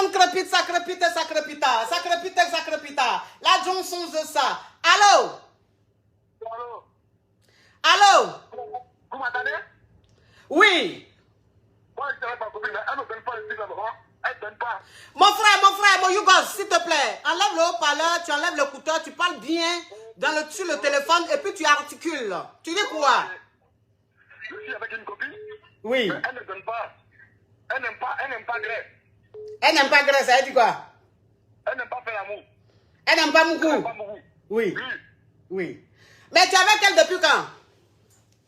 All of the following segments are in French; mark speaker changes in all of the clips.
Speaker 1: téléphone crépite, ça crépite, ça crépite. Ça crépite, ça crépite. La Johnson de ça. Allô?
Speaker 2: Allô?
Speaker 1: Allô?
Speaker 2: Vous m'entendez?
Speaker 1: Oui.
Speaker 2: Moi, je dirais pas copine, elle ne donne pas le truc là-bas. Elle ne donne pas.
Speaker 1: Mon frère, mon Yougos, s'il te plaît, enlève le haut-parleur, tu enlèves l'écouteur, tu parles bien sur le téléphone et puis tu articules. Tu dis quoi?
Speaker 2: Je suis avec une copine.
Speaker 1: Oui.
Speaker 2: Mais elle ne donne pas. Elle n'aime pas Grèce.
Speaker 1: Elle n'aime pas Grèce, elle dit quoi?
Speaker 2: Elle n'aime pas faire l'amour.
Speaker 1: Elle n'aime pas Mougou.
Speaker 2: Elle n'aime pas beaucoup.
Speaker 1: Oui.
Speaker 2: Oui.
Speaker 1: Oui. Mais tu es avec elle depuis quand?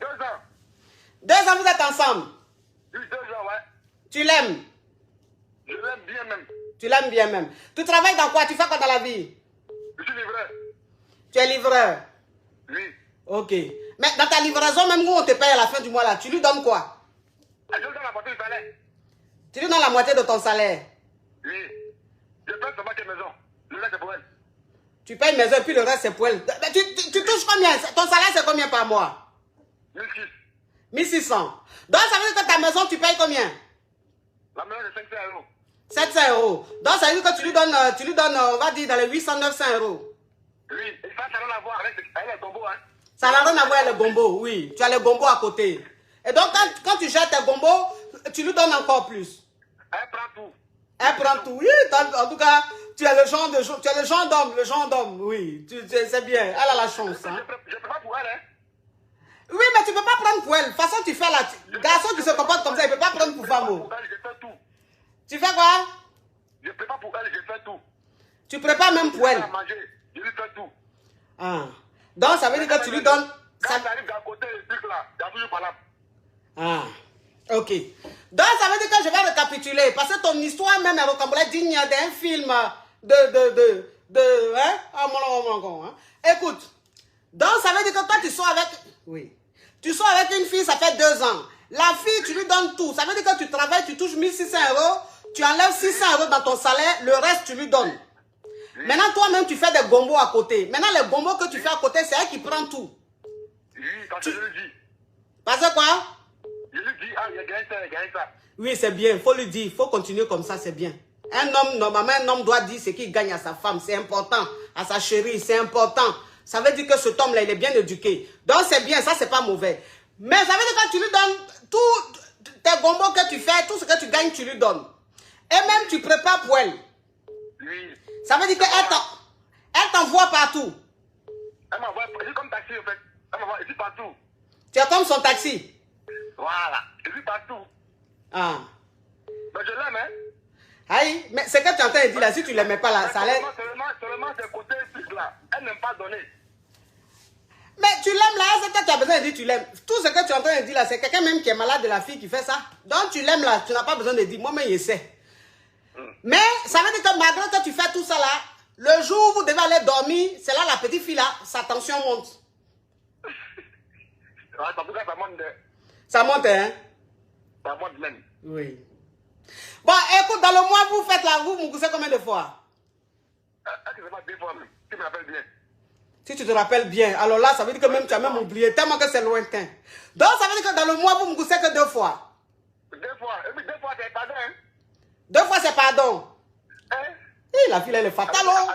Speaker 2: 2 ans.
Speaker 1: 2 ans, vous êtes ensemble.
Speaker 2: Oui, 2 ans, ouais.
Speaker 1: Tu l'aimes?
Speaker 2: Je l'aime bien même.
Speaker 1: Tu l'aimes bien même. Tu travailles dans quoi? Tu fais quoi dans la vie?
Speaker 2: Je suis livreur.
Speaker 1: Tu es livreur?
Speaker 2: Oui.
Speaker 1: Ok. Mais dans ta livraison, même où on te paye à la fin du mois là, tu lui donnes quoi?
Speaker 2: Je lui donne la moitié du salaire.
Speaker 1: Tu lui donnes la moitié de ton salaire.
Speaker 2: Oui. Je paye seulement quelle maison. Le reste, c'est pour elle.
Speaker 1: Tu payes maison et puis le reste c'est pour elle. Tu touches combien? Ton salaire c'est combien par mois?
Speaker 2: 1600.
Speaker 1: 1600. Donc ça veut dire que ta maison tu payes combien?
Speaker 2: La maison, c'est 500 euros.
Speaker 1: 700 euros. Donc ça veut dire que tu lui donnes, on va dire dans les 800-900 euros.
Speaker 2: Oui. Et ça n'a rien à voir avec le gombo, hein.
Speaker 1: Ça n'a rien à voir avec le gombo, oui. Tu as le gombo à côté. Et donc quand tu jettes tes gombos, tu lui donnes encore plus.
Speaker 2: Elle prend tout.
Speaker 1: Elle prend tout. Oui, en tout cas, tu as le genre d'homme, oui. C'est bien. Elle a la chance. Hein.
Speaker 2: Je prépare pour elle, hein.
Speaker 1: Oui, mais tu ne peux pas prendre pour elle. De toute façon, tu fais là. Garçon qui se comporte comme ça, il ne peut pas prendre pour femme.
Speaker 2: Pour elle, je fais tout.
Speaker 1: Tu fais quoi?
Speaker 2: Je prépare pour elle, je fais tout.
Speaker 1: Tu prépares même pour elle.
Speaker 2: À manger, je lui fais tout.
Speaker 1: Ah. Donc, ça veut dire que tu lui donnes...
Speaker 2: Quand ça arrive d'à côté, le truc là, il y a toujours pas là.
Speaker 1: Ah. Ok. Donc, ça veut dire que je vais récapituler. Parce que ton histoire même est rocambolesque digne d'un film hein? Ah, hein? Écoute. Donc, ça veut dire que toi, tu sors avec... Oui. Tu sors avec une fille, ça fait 2 ans. La fille, tu lui donnes tout. Ça veut dire que tu travailles, tu touches 1600 euros. Tu enlèves 600 euros dans ton salaire. Le reste, tu lui donnes. Oui. Maintenant, toi-même, tu fais des gombos à côté. Maintenant, les gombos que tu fais à côté, c'est elle qui prend tout.
Speaker 2: Oui, parce que je lui dis.
Speaker 1: Parce que quoi?
Speaker 2: Je lui dis, ah, il a gagné ça, il a gagné ça.
Speaker 1: Oui, c'est bien. Il faut lui dire. Il faut continuer comme ça, c'est bien. Un homme, normalement, un homme doit dire ce qu'il gagne à sa femme. C'est important. À sa chérie, c'est important. Ça veut dire que cet homme-là, il est bien éduqué. Donc, c'est bien. Ça, c'est pas mauvais. Mais ça veut dire que tu lui donnes tous tes gombos que tu fais, tout ce que tu gagnes, tu lui donnes. Et même, tu prépares pour elle.
Speaker 2: Oui.
Speaker 1: Ça veut dire qu'elle t'envoie partout.
Speaker 2: Elle m'envoie, je suis comme taxi, en fait. Elle m'envoie, je suis partout.
Speaker 1: Tu es comme son taxi.
Speaker 2: Voilà. Je suis partout.
Speaker 1: Ah.
Speaker 2: Mais je l'aime, hein.
Speaker 1: Aïe, mais c'est que tu es en train de dire là, si tu ne l'aimais pas là, ça allait...
Speaker 2: Seulement ces côtés là. Elle n'aime pas donner.
Speaker 1: Mais tu l'aimes là, c'est que tu as besoin de dire tu l'aimes. Tout ce que tu es en train de dire là, c'est quelqu'un même qui est malade de la fille qui fait ça. Donc tu l'aimes là, tu n'as pas besoin de dire, moi-même je sais. Mais ça veut dire que malgré que tu fais tout ça là, le jour où vous devez aller dormir, c'est là la petite fille là, sa tension monte.
Speaker 2: En tout cas, ça monte.
Speaker 1: Ça monte, hein?
Speaker 2: Ça monte même.
Speaker 1: Oui. Bon, écoute, dans le mois, vous faites là, vous moussez combien de fois?
Speaker 2: Est-ce que c'est pas 2 fois même? Tu me rappelles bien.
Speaker 1: Si tu te rappelles bien, alors là, ça veut dire que même tu as même oublié, tellement que c'est lointain. Donc, ça veut dire que dans le mois, vous me moussez que 2 fois.
Speaker 2: 2 fois. Et puis 2 fois, c'est pardon, hein?
Speaker 1: 2 fois, c'est pardon.
Speaker 2: Hein?
Speaker 1: Et la fille, elle est fatale, oh.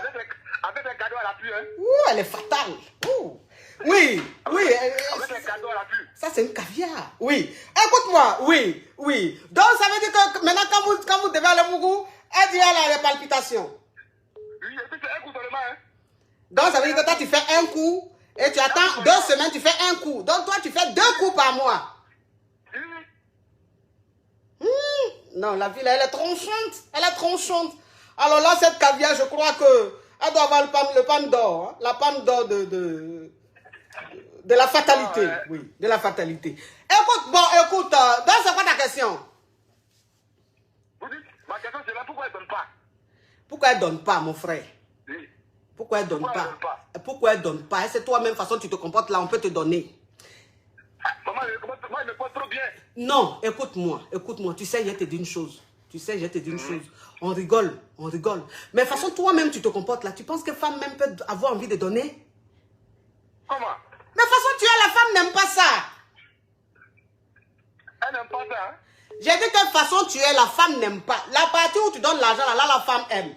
Speaker 2: Avec un cadeau à l'appui, hein?
Speaker 1: Ouh, elle est fatale. Ouh. Oui, oui.
Speaker 2: Avec un cadeau à l'appui.
Speaker 1: Ça, c'est une caviar. Oui. Écoute-moi. Oui, oui. Donc, ça veut dire que maintenant, quand vous devez aller au Mougou, elle dit elle a les palpitations.
Speaker 2: Oui, et puis c'est un coup seulement, hein?
Speaker 1: Donc, ça veut dire que toi, tu fais un coup et tu attends 2 semaines, tu fais un coup. Donc, toi, tu fais 2 coups par mois. Non, la vie, là, elle est tronchante. Elle est tronchante. Alors là, cette caviar, je crois que elle doit avoir le palme d'or. Hein? La palme d'or de la fatalité. Ah, ouais. Oui, de la fatalité. Écoute, écoute, donc c'est quoi ta question?
Speaker 2: Vous dites, ma question c'est là, pourquoi elle ne donne pas?
Speaker 1: Pourquoi elle ne donne pas, mon frère?
Speaker 2: Oui.
Speaker 1: Pourquoi elle ne donne pas? Pourquoi elle ne donne pas? C'est toi-même, façon tu te comportes là, on peut te donner.
Speaker 2: Maman, moi, je me porte trop bien.
Speaker 1: Non, écoute-moi, tu sais, je te dis une chose. On rigole. Mais de toute façon, toi-même, tu te comportes là. Tu penses que femme même peut avoir envie de donner?
Speaker 2: Comment?
Speaker 1: Mais de toute façon, la femme n'aime pas ça.
Speaker 2: Elle n'aime pas ça, hein?
Speaker 1: J'ai dit quelle façon tu es, la femme n'aime pas. La partie où tu donnes l'argent, là, la femme aime.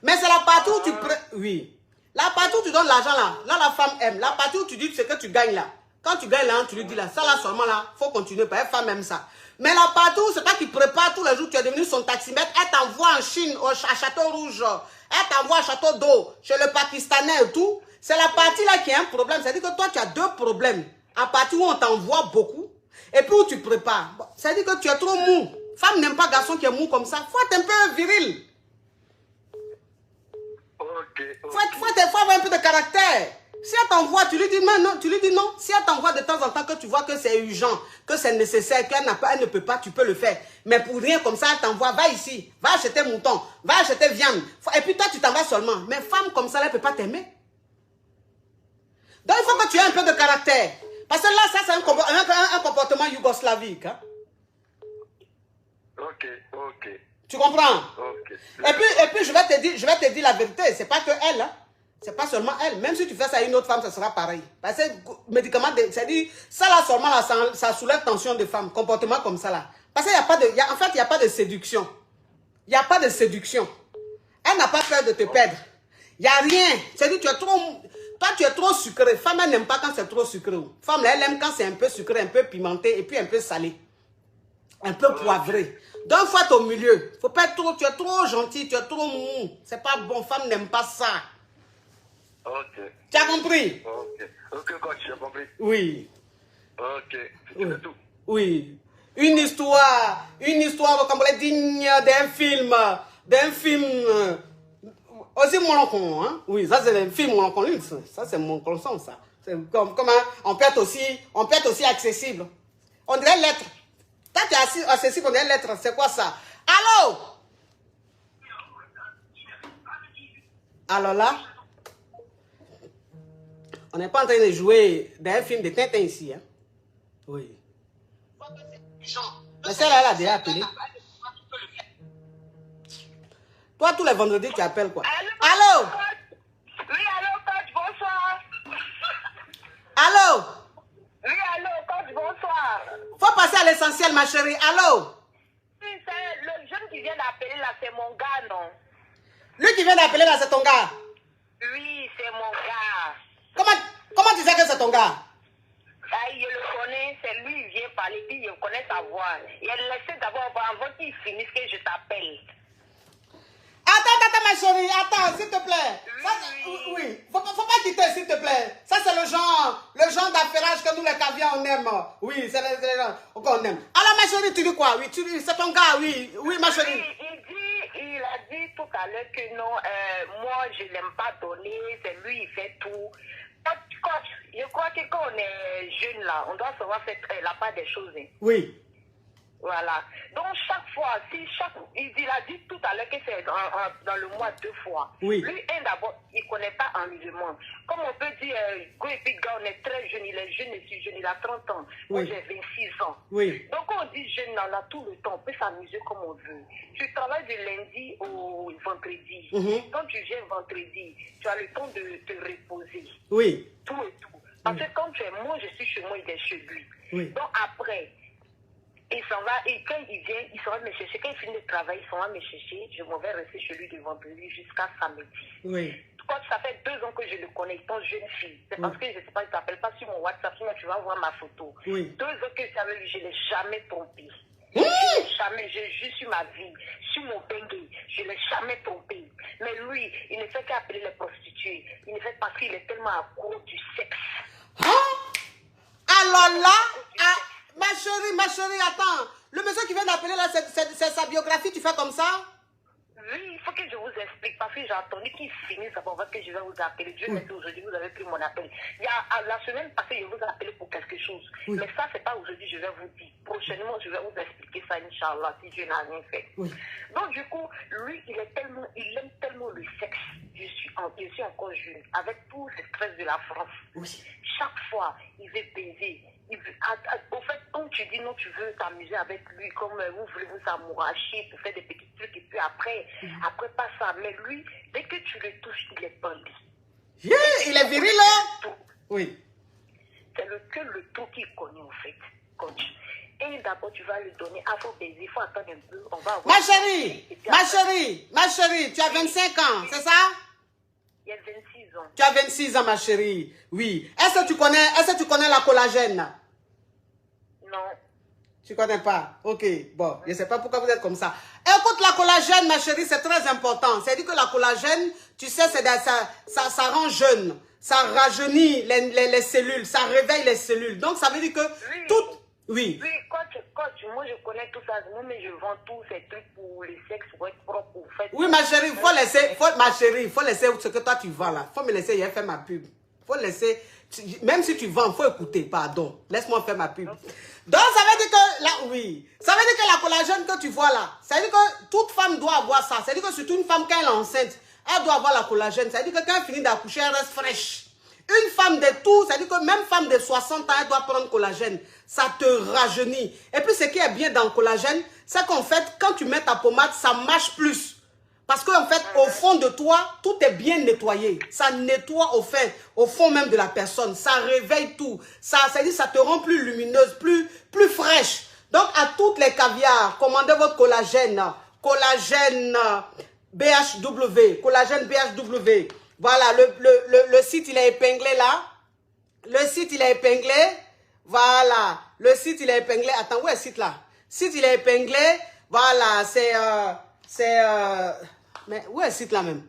Speaker 1: Mais c'est la partie où tu... Oui. La partie où tu donnes l'argent, là, la femme aime. La partie où tu dis ce que tu gagnes, là. Quand tu gagnes, là, tu lui dis, là, ça, là, seulement, là, faut continuer. Parce que la femme aime ça. Mais la partie où c'est pas qu'il prépare tous les jours, tu es devenu son taximètre, elle t'envoie en Chine, à Château Rouge, elle t'envoie à Château d'eau, chez le Pakistanais et tout. C'est la partie là qui a un problème. C'est-à-dire que toi, tu as deux problèmes. À partir où on t'envoie beaucoup, et puis où tu prépares. C'est-à-dire que tu es trop mou. Femme n'aime pas garçon qui est mou comme ça. Faut être un peu viril. Faut avoir un peu de caractère. Si elle t'envoie, tu lui dis non, tu lui dis non. Si elle t'envoie de temps en temps que tu vois que c'est urgent, que c'est nécessaire, qu'elle ne peut pas, tu peux le faire. Mais pour rien comme ça, elle t'envoie, va ici, va acheter mouton, va acheter viande. Et puis toi, tu t'en vas seulement. Mais femme comme ça, elle ne peut pas t'aimer. Donc il faut que tu aies un peu de caractère. Parce que là, ça c'est un comportement yougoslavique. Hein?
Speaker 2: Ok.
Speaker 1: Tu comprends?
Speaker 2: Ok.
Speaker 1: Et puis je vais te dire la vérité. C'est pas que elle, hein? C'est pas seulement elle. Même si tu fais ça à une autre femme, ça sera pareil. Parce que médicament, c'est-à-dire, ça là seulement, là, ça soulève tension de femme. Comportement comme ça là. Parce qu'il n'y a pas de... En fait, il n'y a pas de séduction. Il n'y a pas de séduction. Elle n'a pas peur de te perdre. Il n'y a rien. C'est-à-dire, tu es trop... Toi, tu es trop sucré. Femme, elle n'aime pas quand c'est trop sucré. Femme, elle aime quand c'est un peu sucré, un peu pimenté et puis un peu salé. Un peu poivré. Donc, il faut être au milieu. Faut pas être trop... Tu es trop gentil, tu es trop mou. C'est pas bon. Femme n'aime pas ça.
Speaker 2: Ok.
Speaker 1: Tu as compris?
Speaker 2: Ok, coach, j'ai compris.
Speaker 1: Oui.
Speaker 2: Ok, c'est tout.
Speaker 1: Oui. Une histoire comme elle digne d'un film. Aussi mon oncle, hein? Oui, ça c'est un film mon oncle. Ça c'est mon consent, ça. C'est comme on peut être aussi accessible. On dirait lettre. Toi tu es assis accessible, on dirait lettre. C'est quoi ça? Allô? Alors là? On n'est pas en train de jouer dans un film de Tintin ici. Hein? Oui. Mais celle-là, elle a déjà appelé. Toi, tous les vendredis, tu appelles quoi? Allô?
Speaker 3: Oui, allô, coach, bonsoir.
Speaker 1: Allô?
Speaker 3: Oui, allô, coach, bonsoir.
Speaker 1: Faut passer à l'essentiel, ma chérie. Allô?
Speaker 3: Oui, c'est le jeune qui vient d'appeler là, c'est mon gars, non?
Speaker 1: Lui qui vient d'appeler là, c'est ton gars?
Speaker 3: Oui, c'est mon gars.
Speaker 1: Comment tu sais que c'est ton gars?
Speaker 3: Ah, je le connais, c'est lui, il vient parler, puis je connais sa voix. Il a laissé d'abord avant qu'il finisse que je t'appelle.
Speaker 1: Attends, ma chérie, attends, s'il te plaît. Oui. Faut pas quitter, s'il te plaît. Ça, c'est le genre d'affairage que nous, les caviars, on aime. Oui, c'est le genre qu'on aime. Alors, ma chérie, tu dis quoi? Oui, c'est ton gars, oui, ma chérie.
Speaker 3: Il a dit tout à l'heure que non, moi, je l'aime pas donner, c'est lui, il fait tout. Coach, je crois que quand on est jeune là, on doit savoir faire la part des choses. Hein.
Speaker 1: Oui.
Speaker 3: Voilà. Donc chaque fois, il a dit tout à l'heure que c'est dans le mois 2 fois.
Speaker 1: Oui.
Speaker 3: Lui, d'abord, il ne connaît pas enlèvement. Comme on peut dire, Go et Piga, on est très jeune, il est jeune et si jeune, il a 30 ans. Moi, j'ai 26 ans.
Speaker 1: Oui.
Speaker 3: Donc quand on dit jeune, on a tout le temps, on peut s'amuser comme on veut. Tu travailles du lundi au vendredi. Quand tu viens vendredi, tu as le temps de te reposer.
Speaker 1: Oui.
Speaker 3: Tout et tout. Parce que quand tu es moi, je suis chez moi, il est chez lui.
Speaker 1: Oui.
Speaker 3: Donc après, il s'en va, et quand il vient, il s'en va me chercher. Quand il finit de travailler, il s'en va me chercher. Je m'en vais rester chez lui de vendredi jusqu'à samedi.
Speaker 1: Oui.
Speaker 3: Quand ça fait 2 ans que je le connais, étant jeune fille, c'est parce que je ne sais pas, il ne t'appelle pas sur mon WhatsApp, sinon tu vas voir ma photo.
Speaker 1: Oui.
Speaker 3: 2 ans que je suis avec lui, je ne l'ai jamais trompé. Jamais, je jure sur ma vie, sur mon bengue, je ne l'ai jamais trompé. Mais lui, il ne fait qu'appeler les prostituées. Il ne fait parce qu'il est tellement à court du sexe.
Speaker 1: Alors là, ma chérie, attends. Le monsieur qui vient d'appeler là, c'est sa biographie, tu fais comme ça?
Speaker 3: Oui, il faut que je vous explique parce que j'ai attendu qu'il finisse avant que je vais vous appeler. Dieu merci, aujourd'hui, vous avez pris mon appel. Il y a la semaine passée, je vous ai appelé pour quelque chose. Oui. Mais ça, c'est pas aujourd'hui, je vais vous dire. Prochainement, je vais vous expliquer ça, Inch'Allah, si Dieu n'a rien fait. Oui. Donc, du coup, lui, il aime tellement le sexe. Je suis encore jeune, avec tous ces stress de la France. Oui. Chaque fois, il veut baiser. Au fait, quand tu dis non, tu veux t'amuser avec lui, comme vous voulez vous amouracher pour faire des petits trucs, et puis après pas ça. Mais lui, dès que tu le touches, il est bandit.
Speaker 1: Yeah, il est viril là. Oui.
Speaker 3: C'est que le tout qu'il connaît, en fait, coach. Et d'abord, tu vas lui donner. Ah, faut baiser, il faut attendre un peu. On va avoir...
Speaker 1: Ma chérie, tu as 25 ans, c'est ça?
Speaker 3: Il y a 26 ans.
Speaker 1: Tu as 26 ans, ma chérie. Oui. Est-ce que tu connais la collagène?
Speaker 3: Non.
Speaker 1: Tu connais pas? Ok. Bon, je ne sais pas pourquoi vous êtes comme ça. Écoute, la collagène, ma chérie, c'est très important. C'est-à-dire que la collagène, tu sais, ça rend jeune. Ça rajeunit les cellules. Ça réveille les cellules. Donc, ça veut dire que
Speaker 3: oui.
Speaker 1: tout... Oui.
Speaker 3: Oui, moi je connais tout ça, mais je vends tous ces trucs pour les sexes, pour être propre, pour faire...
Speaker 1: Oui, ma chérie, il faut laisser ce que toi tu vends là. Il faut me laisser faire ma pub. Il faut laisser, même si tu vends, il faut écouter, pardon. Laisse-moi faire ma pub. Okay. Donc, ça veut dire que, là, oui, ça veut dire que la collagène que tu vois là, ça veut dire que toute femme doit avoir ça. Ça veut dire que surtout une femme, quand elle est enceinte, elle doit avoir la collagène. Ça veut dire que quand elle finit d'accoucher, elle reste fraîche. Une femme de tout, ça veut dire que même femme de 60 ans, elle doit prendre collagène. Ça te rajeunit. Et puis, ce qui est bien dans le collagène, c'est qu'en fait, quand tu mets ta pommade, ça marche plus. Parce qu'en fait, au fond de toi, tout est bien nettoyé. Ça nettoie au fond même de la personne. Ça réveille tout. Ça veut dire ça te rend plus lumineuse, plus fraîche. Donc, à toutes les caviars, commandez votre collagène. Collagène BHW. Collagène BHW. Voilà, le site, il est épinglé là. Le site, il est épinglé. Voilà. Le site, il est épinglé. Attends, où est le site là? Le site, il est épinglé. Voilà, mais où est le site là même?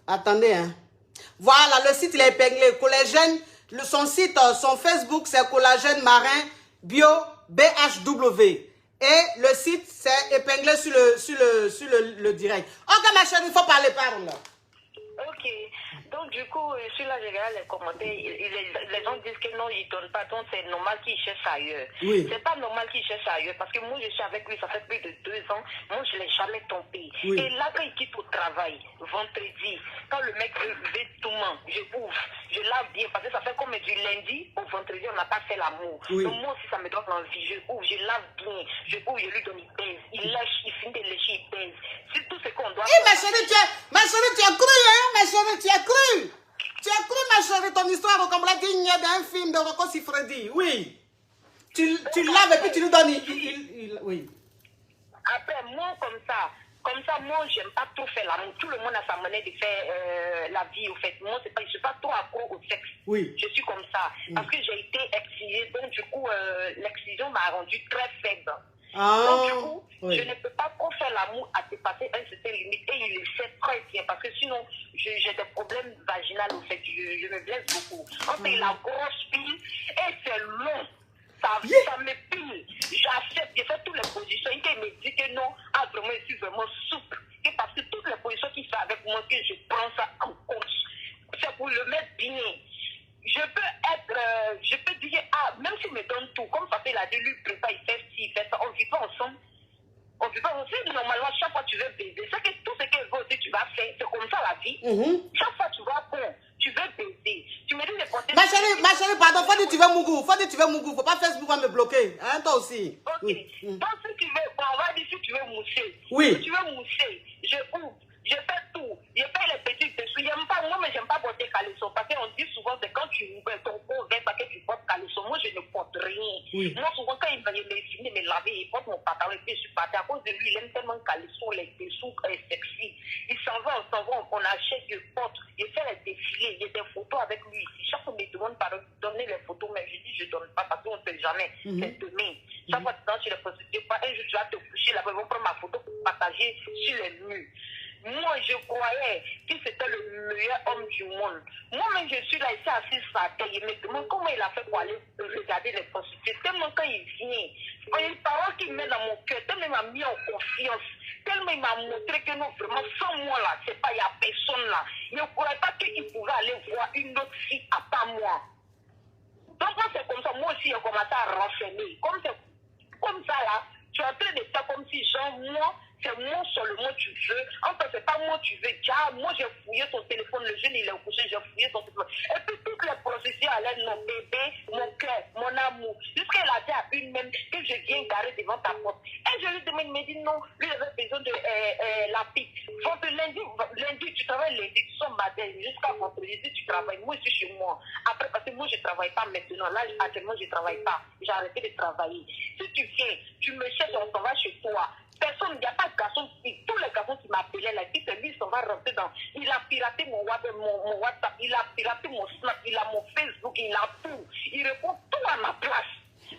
Speaker 1: Attendez, hein. Voilà, le site, il est épinglé. Collagène, son site, son Facebook, c'est Collagène Marin Bio BHW. Et le site, c'est épinglé sur le direct. Ok, ma chérie, il faut parler, parle.
Speaker 3: Ok. Donc, du coup, sur là, je regarde les commentaires. Les gens disent que non, ils ne donnent pas. Donc, c'est normal qu'ils cherchent ailleurs.
Speaker 1: Oui.
Speaker 3: C'est pas normal qu'ils cherchent ailleurs. Parce que moi, je suis avec lui, ça fait plus de 2 ans. Moi, je ne l'ai jamais trompé.
Speaker 1: Oui.
Speaker 3: Et là, quand il quitte au travail, vendredi, quand le mec veut tout main, je ouvre, je lave bien. Parce que ça fait comme du lundi au vendredi, on n'a pas fait l'amour.
Speaker 1: Oui.
Speaker 3: Donc, moi aussi, ça me donne l'envie. Je ouvre, je lave bien. Je ouvre, je lui donne, il baise. Il lèche, il finit de lécher, il baise. C'est tout ce qu'on doit
Speaker 1: faire. Ma chérie, tu as cru, hein? Ma chérie, tu as cru. Tu as cru, ma chérie, ton histoire, comme l'a dit d'un film de Rocco Siffredi. Oui. Tu laves et puis tu lui donnes. Oui.
Speaker 3: Après, moi, comme ça, moi, j'aime pas trop faire l'amour. Tout le monde a sa manière de faire la vie, au fait. Moi, je suis pas trop accro au sexe.
Speaker 1: Oui.
Speaker 3: Je suis comme ça. Parce que j'ai été excisée. Donc, du coup, l'excision m'a rendue très faible.
Speaker 1: Ah,
Speaker 3: donc, du coup,
Speaker 1: oui.
Speaker 3: je ne peux pas trop faire l'amour à dépasser un certain limite. Et il le sait très bien. Parce que sinon, j'ai des problèmes vaginaux, au fait. Je me blesse beaucoup. On fait la grosse pile et c'est long. Ça me pile. J'accepte, je fais toutes les positions. Il me dit que non, vraiment, je suis vraiment souple. Et parce que toutes les positions qu'il fait avec moi, que je prends ça en compte. C'est pour le mettre bien. Je peux dire, même s'il me donne tout, comme ça fait la lui prépare, il fait ci, il fait ça, on ne vit pas ensemble. On ne vit pas ensemble. Normalement, chaque fois que tu veux baiser, c'est que tout ce qu'elle veut aussi, tu vas faire. C'est comme ça la vie. Chaque fois tu vas bon, tu veux baiser. Tu me dis de porter.
Speaker 1: Ma chérie, pardon, faut dire tu veux Mougou. Faut pas Facebook va me bloquer. Hein, toi aussi.
Speaker 3: Ok.
Speaker 1: Oui.
Speaker 3: Donc, si tu veux, on va dire si tu veux mousser.
Speaker 1: Oui.
Speaker 3: Si tu veux mousser, je ouvre. Je fais tout. Je fais les petits dessous. Moi, mais j'aime pas porter caleçon. Parce qu'on dit souvent que quand tu ouvres ton corps vert, parce que tu portes caleçon, moi, je ne porte rien.
Speaker 1: Oui.
Speaker 3: Moi, souvent, quand il me finit de me laver, il porte mon pantalon et puis je suis partie. À cause de lui, il aime tellement caleçon, les dessous sexy. Il s'en va, on achète, il porte. Il fait les défilés. Il y a des photos avec lui ici. Chaque fois, il me demande par donner les photos, mais je dis, je donne pas parce qu'on ne sait jamais. C'est demain. Chaque fois que tu es dans sur les prostituées, un jour, tu vas te coucher là-bas, ils vont prendre ma photo pour partager sur les murs. Moi, je croyais que c'était le meilleur homme du monde. Moi-même, je suis là, ici, assise par terre. Il me demande comment il a fait pour aller regarder les prostituées. Tellement quand il vient, une parole qu'il met dans mon cœur, tellement il m'a mis en confiance, tellement il m'a montré que non, vraiment, sans moi là, c'est pas, il n'y a personne là. Il ne croyait pas qu'il pouvait aller voir une autre fille à part moi. Donc, quand c'est comme ça, moi aussi, j'ai commencé à renseigner. Comme ça là, tu es en train de faire comme si, genre, moi, C'est moi seulement tu veux. En fait, c'est pas moi tu veux. Déjà, moi j'ai fouillé ton téléphone, le jeune il est couché, j'ai fouillé ton téléphone. Et puis toutes les procédures allaient mon bébé, mon cœur, mon amour. Jusqu'à a dit à une même que je viens garer devant ta porte. Et je lui demande, il me dit non, lui il avait besoin de la pique. Donc lundi, tu travailles lundi, tu sors matin, jusqu'à vendredi, tu travailles. Moi je suis chez moi. Après, parce que moi je ne travaille pas maintenant. Là, actuellement, je ne travaille pas. J'ai arrêté de travailler. Si tu viens, tu me cherches, on s'en va chez toi. Personne, il n'y a pas de garçon, tous les garçons qui m'appelaient, là, qui lui, on va rentrer dans. Il a piraté mon WhatsApp, il a piraté mon Snap, il a mon Facebook, il a tout. Il répond tout à ma place.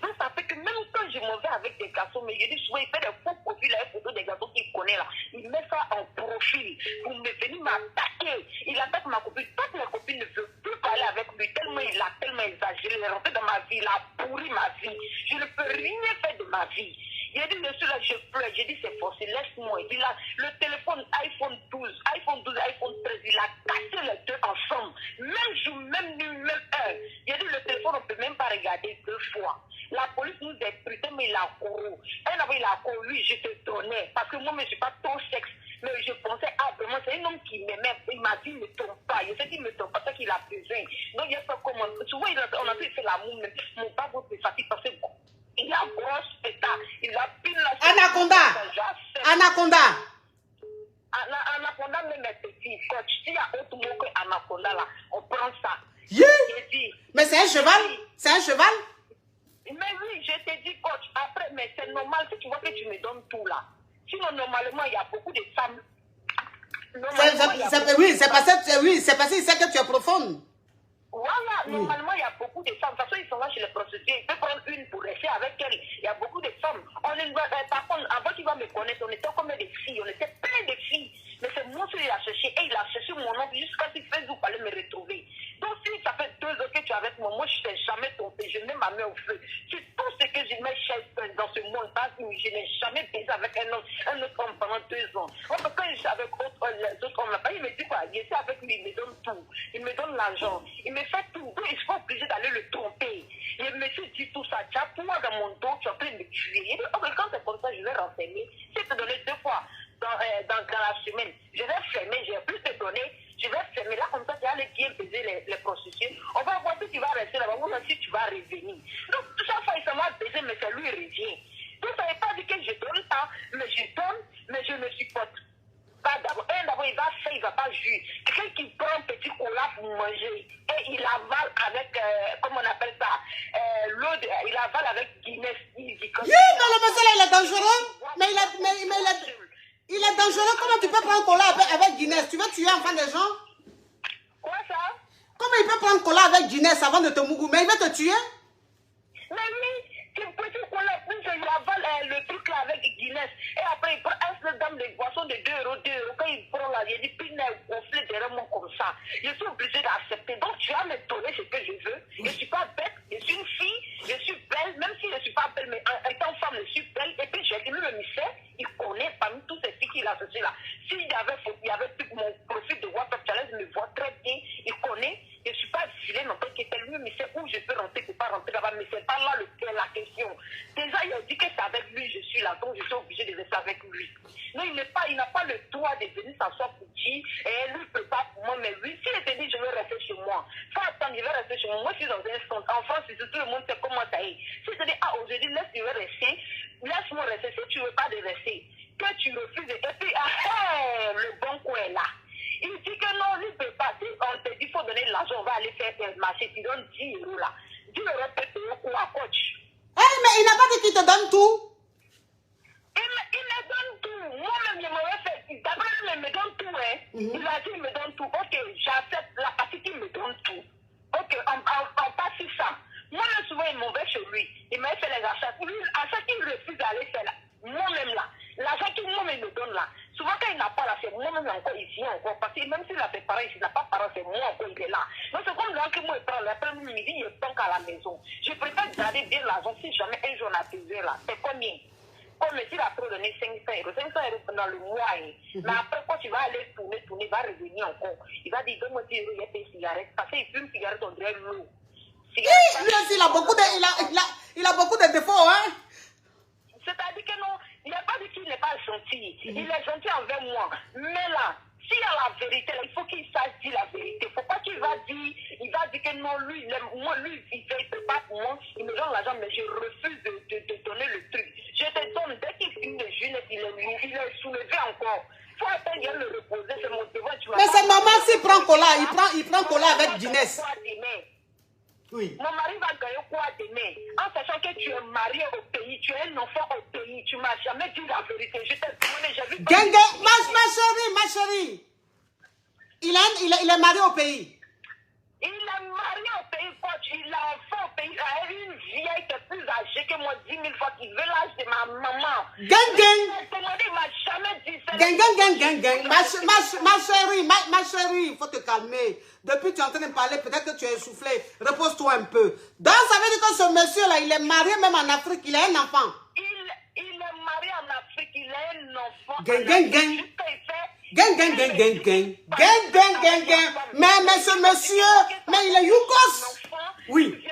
Speaker 3: Donc ça fait que même quand je m'en vais avec des garçons, mais je dis souvent, il fait des faux profils, les photos des garçons qu'il connaît là. Il met ça en profil pour me venir m'attaquer. Il attaque ma copine. Toutes mes copines ne veulent plus parler avec lui, tellement il a tellement exagéré. Il est rentré dans ma vie, il a pourri ma vie. Je ne peux rien faire de ma vie. Il a dit, monsieur, là, je pleure. J'ai dit, c'est forcé, laisse-moi. Il a le téléphone iPhone 12, iPhone 13, il a cassé les deux ensemble. Même jour, même nuit, même heure. Il a dit, le téléphone, on ne peut même pas regarder 2 fois. La police nous a écouté, mais il a couru. Un avant, il a couru, oui, je te donnais. Parce que moi, je ne suis pas ton sexe. Mais je pensais, ah, vraiment, c'est un homme qui m'aimait. Il m'a dit, il ne me trompe pas. Je sais qu'il ne me trompe pas, c'est qu'il a besoin. Donc, il a fait comment. Souvent, on a fait l'amour, mais mon papa, c'est facile parce que. Il a brosse pétard, il a pile la...
Speaker 1: Anaconda! Anaconda!
Speaker 3: Anaconda, même mes petits coach. S'il y a autre mot que Anaconda, là, on prend ça.
Speaker 1: Yeah. Mais c'est un cheval? C'est un cheval?
Speaker 3: Mais oui, je t'ai dit coach. Après, mais c'est normal si tu vois que tu me donnes tout là. Sinon, normalement, il y a beaucoup de femmes.
Speaker 1: Oui, c'est parce que il sait que tu es profonde.
Speaker 3: Voilà, normalement, il y a beaucoup de femmes. De toute façon, ils sont là chez les prostituées. Il peut prendre une pour rester avec elle. Il y a beaucoup de femmes. Par contre, avant qu'il va me connaître, on était comme des filles. On était plein de filles. Mais c'est moi qui l'a cherché. Et il a cherché mon nom jusqu'à ce qu'il Facebook allait me retrouver. Donc, si ça fait 2 ans que tu es avec moi, moi, je ne t'ai jamais trompé. Je mets ma main au feu. C'est tout ce que je mets dans ce monde. Je n'ai jamais baisé avec un autre homme pendant 2 ans. Quand je suis avec les autres hommes, il me dit quoi? Je suis avec lui, il me donne tout. Il me donne l'argent. Il me fait tout. Donc, il faut obligé d'aller le tromper. Et je me suis dit tout ça. Tu as pour moi dans mon dos, tu es en train de me tuer. Il dit, oh, mais quand c'est comme ça, je vais renseigner. Si je te donner 2 fois dans la semaine, je vais fermer, je vais plus te donner. Je vais fermer là, comme ça, tu vas aller bien baiser les prostituées. On va voir si tu vas rester là-bas ou si tu vas revenir. Donc, chaque fois, il s'en va baiser, mais c'est lui qui revient. Donc, ça ne veut pas dire que je donne pas, mais je donne, mais je ne supporte pas d'abord. D'abord, il va faire, il ne va pas juger. Quelqu'un qui prend un petit cola pour manger et il avale avec, comment on appelle ça, l'eau, il avale avec Guinness. Oui, mais
Speaker 1: le monsieur là, il est dangereux. Mais il est dangereux. Comment tu peux prendre cola avec Guinness? Tu veux tuer enfant des gens?
Speaker 3: Quoi ça?
Speaker 1: Comment il peut prendre cola avec Guinness avant de te mougou? Mais il va te tuer?
Speaker 3: Mais oui, c'est un petit cola, puis il avale le truc là avec Guinness. Et après, il prend un dame de boisson de 2 euros, 2 euros. Quand il prend là, il dit, puis il est gonflé derrière moi comme ça. Je suis obligée d'accepter. Donc, tu vas me donner ce que je veux. Je ne suis pas bête, je suis une fille, je suis belle, même si je ne suis pas belle, mais étant femme, je suis belle. Et puis, j'ai dit, même le ministère, il connaît parmi toutes ces filles qu'il a associées là. S'il y avait mon profil de WhatsApp Challenge, il me voit très bien, il connaît. Je ne suis pas vilaine en tant que tel, lui, mais c'est où je peux rentrer, je ne peux pas rentrer là-bas, mais c'est pas là la question. Déjà, il a dit que c'est avec lui, je suis là, donc je suis obligée de rester avec lui. Non, il n'a pas le droit de venir s'asseoir pour dire, et lui ne peut pas pour moi, mais lui, s'il était dit, je vais rester chez moi, faut attendre, je vais rester chez moi. Moi, je suis dans un centre. En France, tout le monde sait comment ça est. Si tu dis, ah, aujourd'hui, laisse-moi rester, si tu ne veux pas de rester, que tu refuses, et puis, le bon coup est là. Il dit que non, il ne peut pas. Si on te dit qu'il faut donner l'argent, on va aller faire un marché, tu donnes 10 euros là. 10 euros peut payer quoi, coach?
Speaker 1: Mais il n'a pas dit qu'il te donne tout.
Speaker 3: Il me donne tout. Moi-même, je m'aurais fait. D'abord, il me donne tout. Hein. Il a dit qu'il me donne tout. Ok, j'accepte la partie qu'il me donne tout. Ok, on passe sur ça. Moi-même, souvent, il m'en va chez lui. Il m'a fait les achats. Lui, à chaque qu'il refuse d'aller faire là, moi-même là, l'argent qu'il moi-même me donne là, souvent quand il n'a pas là, c'est moi-même encore, il vient encore. Parce que même s'il a ses parents, s'il n'a pas de parents, c'est moi encore, il est là. Donc c'est comme là que moi, je prends l'après-midi, il est à la maison. Je préfère garder bien l'argent si jamais un jour on a besoin là. C'est combien? Comme s'il a trop donné 500 euros. 500 euros pendant le mois. Mais après, quand tu vas aller tourner, il va revenir encore. Il va dire, donne-moi 10 euros, il y a des cigarettes. Parce qu'il fume une cigarette, on dirait l'eau.
Speaker 1: Lui aussi, il a beaucoup de défauts, hein?
Speaker 3: C'est-à-dire que non, il n'a pas dit qu'il n'est pas gentil. gentil. Il est gentil envers moi. Mais là, s'il y a la vérité, là, il faut qu'il sache dire la vérité. Il ne faut pas qu'il va dire que non, lui, moi, lui, il ne fait pas pour moi, il me donne l'argent, mais je refuse de donner le truc. Je te donne, dès qu'il finit de jeûner, il est soulevé encore. Il faut attendre, il le reposer, c'est mon devoir.
Speaker 1: Mais c'est normal s'il prend cola, il prend cola avec Guinness. Oui.
Speaker 3: Mon mari va gagner quoi demain? En sachant que tu es marié au pays, tu es un enfant au pays, tu ne m'as jamais dit la vérité. Je t'ai demandé, j'ai vu...
Speaker 1: Gang, ma chérie. Il est marié au pays.
Speaker 3: Il est marié au pays, coach. Il a un enfant au pays. Il a une vieille qui est plus âgée que moi 10 000 fois, qui veut l'âge de ma maman.
Speaker 1: Gang.
Speaker 3: Il m'a jamais dit ça.
Speaker 1: Gang. Ma chérie, il faut te calmer. Depuis que tu es en train de parler, peut-être que tu es essoufflé. Repose-toi un peu. Donc, ça veut dire que ce monsieur-là, il est marié même en Afrique, il a un enfant.
Speaker 3: Il est marié en Afrique, il a un enfant.
Speaker 1: Gang. Mais ce monsieur, mais il est Yougos. Oui.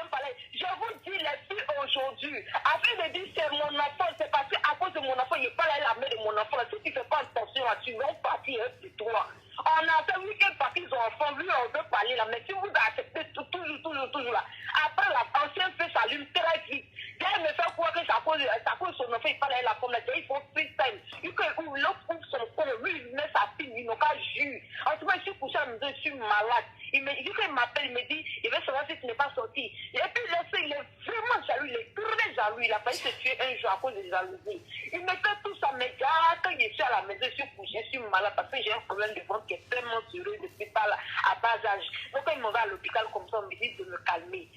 Speaker 3: Je vous dis les filles aujourd'hui, après de dire c'est mon enfant, c'est parce qu'à cause de mon enfant, il n'est pas là la mère de mon enfant. Si tu ne fais pas attention là, tu vas partir sur toi. On a fait week-end parce qu'ils ont enfant, lui on veut parler là, mais si vous acceptez toujours là, après l'ancien feu s'allume très vite. Elle me fait croire que c'est à cause de son enfant, il parle à la femme, il faut freestyle. L'autre ouvre son corps, lui il met sa fille, il n'a pas jus. En tout cas, je suis couché à la maison, je suis malade. Il m'appelle, il me dit, il veut savoir si tu n'es pas sorti. Et puis il est vraiment jaloux, il est très jaloux, il a failli se tuer un jour à cause de jalousie. Il me fait tout ça, mais quand je suis à la maison, je suis couché, je suis malade parce que j'ai un problème de ventre qui est tellement sérieux depuis pas là, à bas âge. Donc quand il m'en va à l'hôpital comme ça, on me dit de me calmer.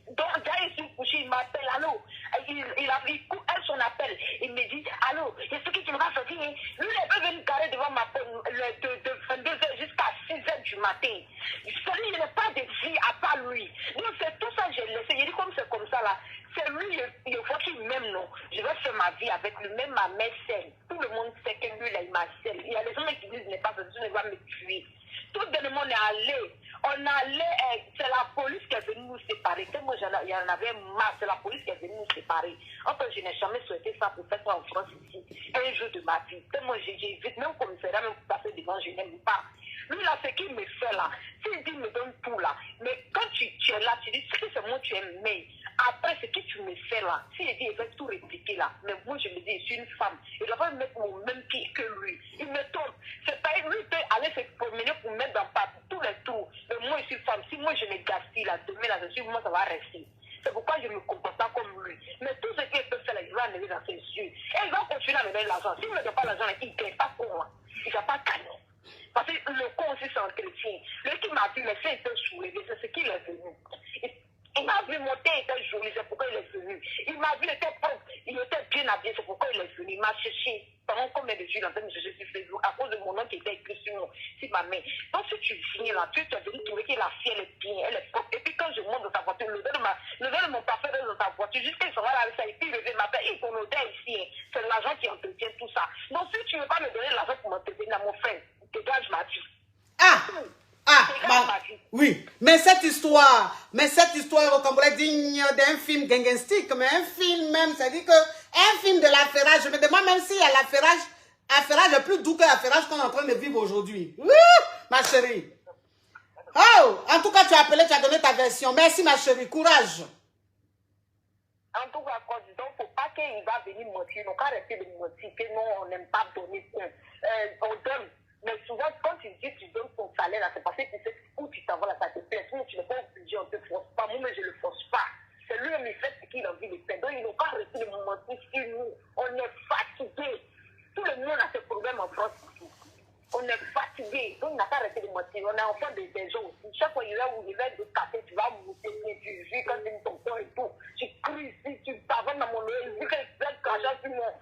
Speaker 3: Donc, quand je suis couché, il m'appelle, allô, il coupe son appel, il me dit, allô, est-ce que tu ne vas pas sortir? Lui, il peut venir garer devant ma porte de 22h jusqu'à 6h du matin. Celui, il n'est pas de vie à part lui. Donc, c'est tout ça que j'ai laissé. Il dit, comme c'est comme ça, là, c'est lui, il faut qu'il m'aime, non. Je vais faire ma vie avec lui, même ma mère scelle. Tout le monde sait que lui, là, il m'a scelle. Il y a des gens qui disent, il n'est pas de il va me tuer. Tout le monde est allé. On allait, c'est la police qui est venue nous séparer. Que moi, il y en avait marre, c'est la police qui est venue nous séparer. Enfin, je n'ai jamais souhaité ça pour faire ça en France ici. Un jour de ma vie. Que moi, j'évite, même comme ça, même pour passer devant, je n'aime pas. Lui, là, ce qu'il me fait là, s'il dit, il me donne tout là. Mais quand tu es là, tu dis, c'est moi, tu es mais après, ce que tu me fais là, s'il dit, il va tout répliquer là. Mais moi, je me dis, je suis une femme. Il va pas me mettre mon même pied que lui. Il me tombe. C'est pas lui, il peut aller se promener pour me mettre dans tous les trous. Mais moi, je suis femme. Si moi, je me gaspille là, demain là, je suis, moi, ça va rester. C'est pourquoi je ne me comporte pas comme lui. Mais tout ce qu'il peut faire là, il va enlever dans ses yeux. Et il va continuer à me donner l'argent. S'il ne me donne pas l'argent, il ne gagne pas pour moi. Il ne va pas gagner. Parce que le con aussi s'entretient. Lui qui m'a vu, mais c'est un peu soulevé, c'est ce qu'il est venu. Il m'a vu monter, il était joli, c'est pourquoi il est venu. Il m'a vu, il était propre, il était bien habillé, c'est pourquoi il est venu. Il m'a cherché. Pendant combien de jours il est en train de me chercher sur Facebook à cause de mon nom qui était écrit sur ma main. Donc si tu viens là, tu es venu trouver que la fille, elle est bien, elle est propre. Et puis quand je monte dans ta voiture, l'odeur de mon parfum reste dans ta voiture, jusqu'à il s'en va là avec ça, et puis il revient m'appeler, il ton odeur ici, hein. C'est l'argent qui entretient tout ça. Donc si tu ne veux pas me donner l'argent pour m'entretenir, mon frère, dégage ma vie.
Speaker 1: Oui, mais cette histoire au Cambodge est digne d'un film gangenstique, mais un film même, c'est-à-dire que un film de l'affairage, je me demande même s'il y a l'affairage est plus doux que l'affairage qu'on est en train de vivre aujourd'hui. Ma chérie. Oh, en tout cas, tu as appelé, tu as donné ta version. Merci, ma chérie, courage.
Speaker 3: En tout cas, donc, il ne faut pas qu'il va venir mentir, donc arrêtez de mentir, que non, on n'aime pas donner, on donne. Mais souvent, quand tu dis que tu donnes ton salaire, c'est parce que tu sais où tu t'envoies là, ça te plaît. Sinon, tu n'es pas obligé, on ne te force pas. Moi, mais je ne le force pas. C'est lui-même, il fait ce qu'il a envie de faire. Donc, il n'a pas arrêté de me mentir sur nous. On est fatigué. Tout le monde a ses problèmes en France ici. On est fatigué. Donc, il n'a pas arrêté de mentir. On est enfant des gens aussi. Chaque fois qu'il va de café, tu vas monter, tu vis quand tu es ton corps et tout. Tu cries ici, tu parles dans mon oeil, tu fais crachat sur mon.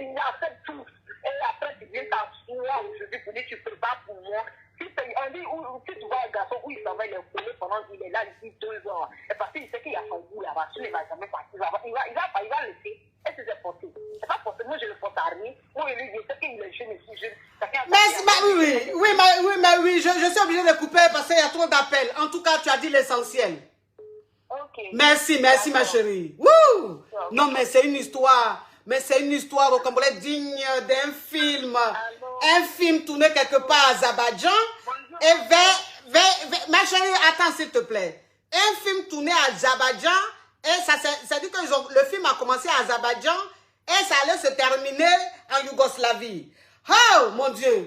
Speaker 3: Il a fait tout. Et après, tu viens t'asseoir aujourd'hui pour dire tu prépares pour moi. Si on dit, si tu vois un garçon où il s'en va, il est collé pendant qu'il est là ici 2 ans. Et parce qu'il sait qu'il y a son goût là-bas, il ne va jamais partir. Il va laisser. Est-ce que c'est forcé? C'est pas forcé. Moi, je le force à rien. Moi, il lui dit, c'est qu'il est jeune et si jeune.
Speaker 1: Oui, je suis obligée de couper parce qu'il y a trop d'appels. En tout cas, tu as dit l'essentiel.
Speaker 3: Ok.
Speaker 1: Merci, ma chérie. Wouh! Non, mais c'est une histoire. Mais c'est une histoire au Cambodge digne d'un film.
Speaker 3: Alors,
Speaker 1: Un film tourné quelque part à Azerbaïdjan.
Speaker 3: bonjour.
Speaker 1: Et ma chérie, attends s'il te plaît. Un film tourné à Azerbaïdjan. Et ça dit que le film a commencé à Azerbaïdjan. Et ça allait se terminer en Yougoslavie. Oh mon Dieu!